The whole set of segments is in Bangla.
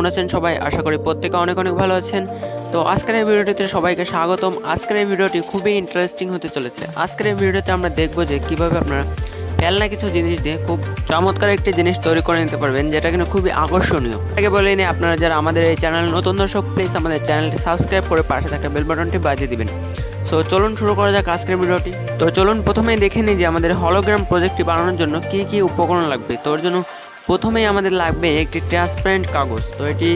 আছেন সবাই? আশা করি প্রত্যেকে অনেক অনেক ভালো আছেন। তো আজকের এই ভিডিওটিতে সবাইকে স্বাগতম। আজকের এই ভিডিওটি খুবই ইন্টারেস্টিং হতে চলেছে। আজকের এই ভিডিওতে আমরা দেখব যে কিভাবে আপনারা ফেলনা কিছু জিনিস দিয়ে খুব চমৎকার একটি জিনিস তৈরি করে নিতে পারবেন, যেটা কিন্তু খুবই আকর্ষণীয়। আগে বলে নিই, আপনারা যারা আমাদের এই চ্যানেল নতুন দর্শক, প্লিজ আমাদের চ্যানেলটি সাবস্ক্রাইব করে পাশে থাকা বেল বাটনটি বাজিয়ে দিবেন। সো চলুন শুরু করা যাক আজকের ভিডিওটি। তো চলুন প্রথমেই দেখে নিই যে আমাদের হলোগ্রাম প্রজেক্টটি বানানোর জন্য কী কী উপকরণ লাগবে। তো ওর জন্য প্রথমেই আমাদের লাগবে একটি ট্রান্সপারেন্ট কাগজ। তো এটি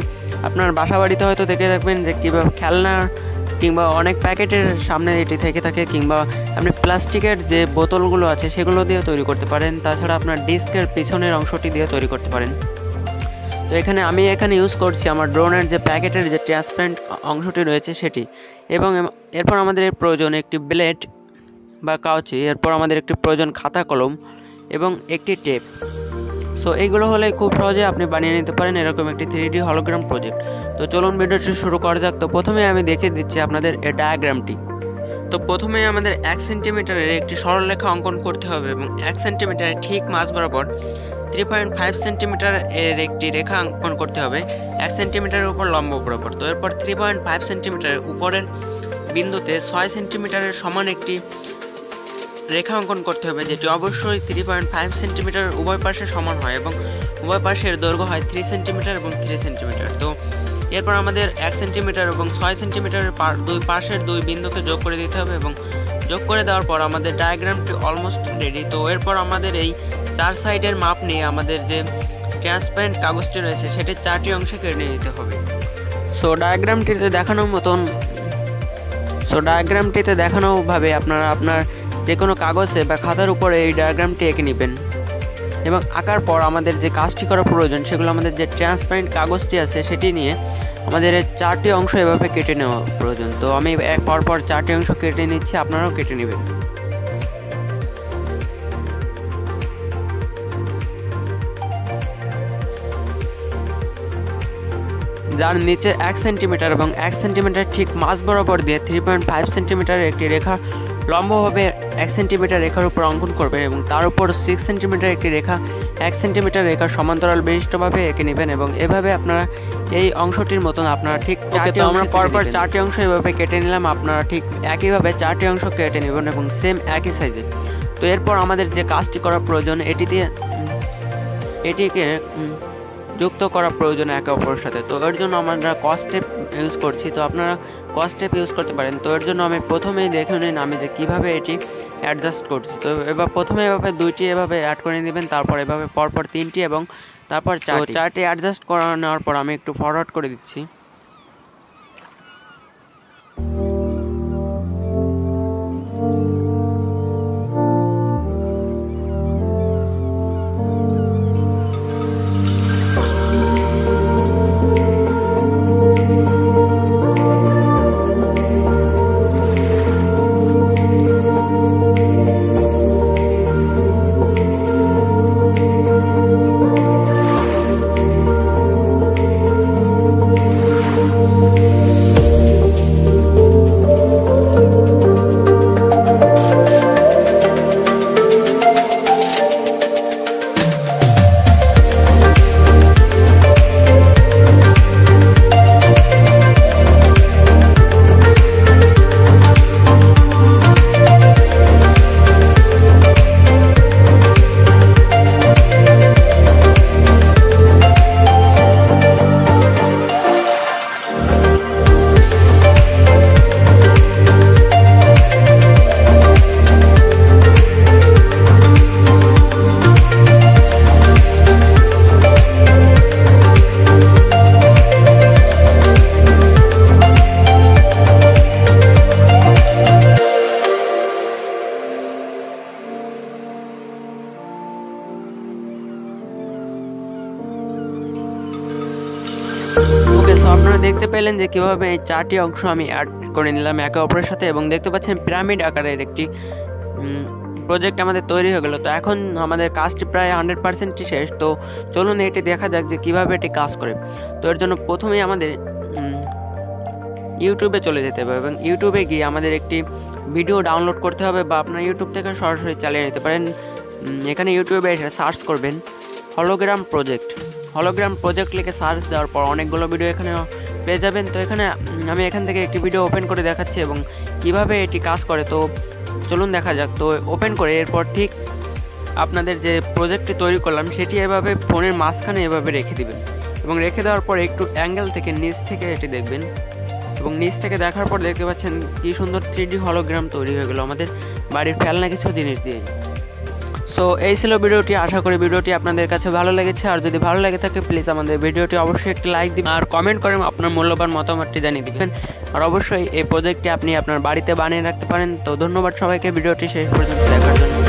আপনার বাসা বাড়িতে হয়তো দেখে থাকবেন যে কীভাবে খেলনা কিংবা অনেক প্যাকেটের সামনে এটি থেকে থাকে, কিংবা আপনি প্লাস্টিকের যে বোতলগুলো আছে সেগুলো দিয়ে তৈরি করতে পারেন। তাছাড়া আপনার ডিস্কের পিছনের অংশটি দিয়ে তৈরি করতে পারেন। তো আমি এখানে ইউজ করছি আমার ড্রোনের যে প্যাকেটের যে ট্রান্সপারেন্ট অংশটি রয়েছে সেটি। এবং এরপর আমাদের প্রয়োজন একটি ব্লেড বা কাউচি, এরপর আমাদের একটি প্রয়োজন খাতা কলম এবং একটি টেপ। সো এইগুলো হলে খুব সহজে আপনি বানিয়ে নিতে পারেন এরকম একটি 3D হলোগ্রাম প্রজেক্ট। তো চলুন ভিডিওটি শুরু করা যাক। তো প্রথমে আমি দেখিয়ে দিচ্ছি আপনাদের এই ডায়াগ্রামটি। তো প্রথমে আমাদের 1 সেন্টিমিটারের একটি সরলরেখা অঙ্কন করতে হবে এবং 1 সেন্টিমিটারের ঠিক মাঝ বরাবর 3.5 সেন্টিমিটার এর একটি রেখা অঙ্কন করতে হবে 1 সেন্টিমিটারের উপর লম্ব বরাবর। তো এরপর 3.5 সেন্টিমিটারের উপরের বিন্দুতে 6 সেন্টিমিটারের সমান একটি রেখা অঙ্কন করতে হবে, যেটি অবশ্যই 3.5 সেন্টিমিটার উভয় পাশে সমান হয় এবং উভয় পাশের দৈর্ঘ্য হয় 3 সেন্টিমিটার এবং 3 সেন্টিমিটার। তো এরপর আমাদের 1 সেন্টিমিটার এবং 6 সেন্টিমিটারের দুই পাশের দুই বিন্দুকে যোগ করে দিতে হবে এবং যোগ করে দেওয়ার পর আমাদের ডায়াগ্রামটি অলমোস্ট রেডি। তো এরপর আমাদের এই 4 সাইডের মাপ নিয়ে আমাদের যে ট্রান্সপারেন্ট কাগজটি রয়েছে সেটি 4টি অংশে কেটে নিতে হবে। সো ডায়াগ্রামটিতে দেখানোভাবে আপনারা আপনার যে কোনো কাগজে বা খাতার উপরে এই ডায়াগ্রামটি এঁকে নেবেন এবং আঁকার পর আমাদের যে কাজটি করা প্রয়োজন সেগুলো আমাদের যে ট্রান্সপারেন্ট কাগজটি আছে সেটি নিয়ে আমাদের 4টি অংশ এভাবে কেটে নেওয়া প্রয়োজন। তো আমি পরপর 4টি অংশ কেটে নিচ্ছি, আপনারাও কেটে নেবেন। যার নিচে 1 সেন্টিমিটার এবং 1 সেন্টিমিটার ঠিক মাঝ বরাবর দিয়ে 3.5 সেন্টিমিটারের একটি রেখা লম্বভাবে 1 সেন্টিমিটার রেখার উপর অঙ্কন করবেন এবং তার উপর 6 সেন্টিমিটার একটি রেখা 1 সেন্টিমিটার রেখার সমান্তরাল বিশিষ্টভাবে এঁকে নেবেন এবং এভাবে আপনারা এই অংশটির মতন আপনারা ঠিক আমরা পরপর 4টি অংশ এভাবে কেটে নিলাম। আপনারা ঠিক একইভাবে 4টি অংশ কেটে নেবেন এবং সেম একই সাইজে। তো এরপর আমাদের যে কাজটি করা প্রয়োজন এটিকে যুক্ত করা প্রয়োজন একে অপরের সাথে। তো এর জন্য আমরা কস টেপ ইউজ করছি। তো আপনারা কস টেপ ইউজ করতে পারেন। তো এর জন্য আমি প্রথমেই দেখে নিন আমি যে কীভাবে এটি অ্যাডজাস্ট করছি। তো এবার প্রথমে এভাবে 2টি এভাবে অ্যাড করে নেবেন, তারপর এভাবে পরপর 3টি এবং তারপর 4টি অ্যাডজাস্ট করে নেওয়ার পর আমি একটু ফরওয়ার্ড করে দিচ্ছি। ওকে, সো আপনারা দেখতে পেলেন যে কীভাবে এই 4টি অংশ আমি অ্যাড করে নিলাম একে অপরের সাথে এবং দেখতে পাচ্ছেন পিরামিড আকারের একটি প্রজেক্ট আমাদের তৈরি হয়ে গেল। তো এখন আমাদের কাজটি প্রায় 100%ই শেষ। তো চলুন এটি দেখা যাক যে কীভাবে এটি কাজ করে। তো এর জন্য প্রথমেই আমাদের ইউটিউবে চলে যেতে হবে এবং ইউটিউবে গিয়ে আমাদের একটি ভিডিও ডাউনলোড করতে হবে, বা আপনার ইউটিউব থেকে সরাসরি চালিয়ে নিতে পারেন। এখানে ইউটিউবে এসে সার্চ করবেন হলোগ্রাম প্রজেক্ট। হলোগ্রাম প্রজেক্ট লিখে সার্চ দেওয়ার পর অনেকগুলো ভিডিও এখানে পেয়ে যাবেন। তো এখানে আমি এখান থেকে একটি ভিডিও ওপেন করে দেখাচ্ছি এবং কিভাবে এটি কাজ করে। তো চলুন দেখা যাক। তো ওপেন করে এরপর ঠিক আপনাদের যে প্রজেক্টটি তৈরি করলাম সেটি এভাবে ফোনের মাঝখানে এভাবে রেখে দিবেন এবং রেখে দেওয়ার পর একটু অ্যাঙ্গেল থেকে নিচ থেকে এটি দেখবেন এবং নিচ থেকে দেখার পর দেখতে পাচ্ছেন কি সুন্দর 3D হলোগ্রাম তৈরি হয়ে গেল আমাদের বাড়ির ফেলনা কিছু জিনিস দিয়ে। সো এই ছিল ভিডিওটি। আশা করি ভিডিওটি আপনাদের কাছে ভালো লেগেছে। আর যদি ভালো লেগে থাকে প্লিজ আমাদের ভিডিওটি অবশ্যই একটি লাইক দিবেন আর কমেন্ট করে আপনার মূল্যবান মতামতটি জানিয়ে দিবেন। আর অবশ্যই এই প্রজেক্টটি আপনি আপনার বাড়িতে বানিয়ে রাখতে পারেন। তো ধন্যবাদ সবাইকে ভিডিওটি শেষ পর্যন্ত দেখার জন্য।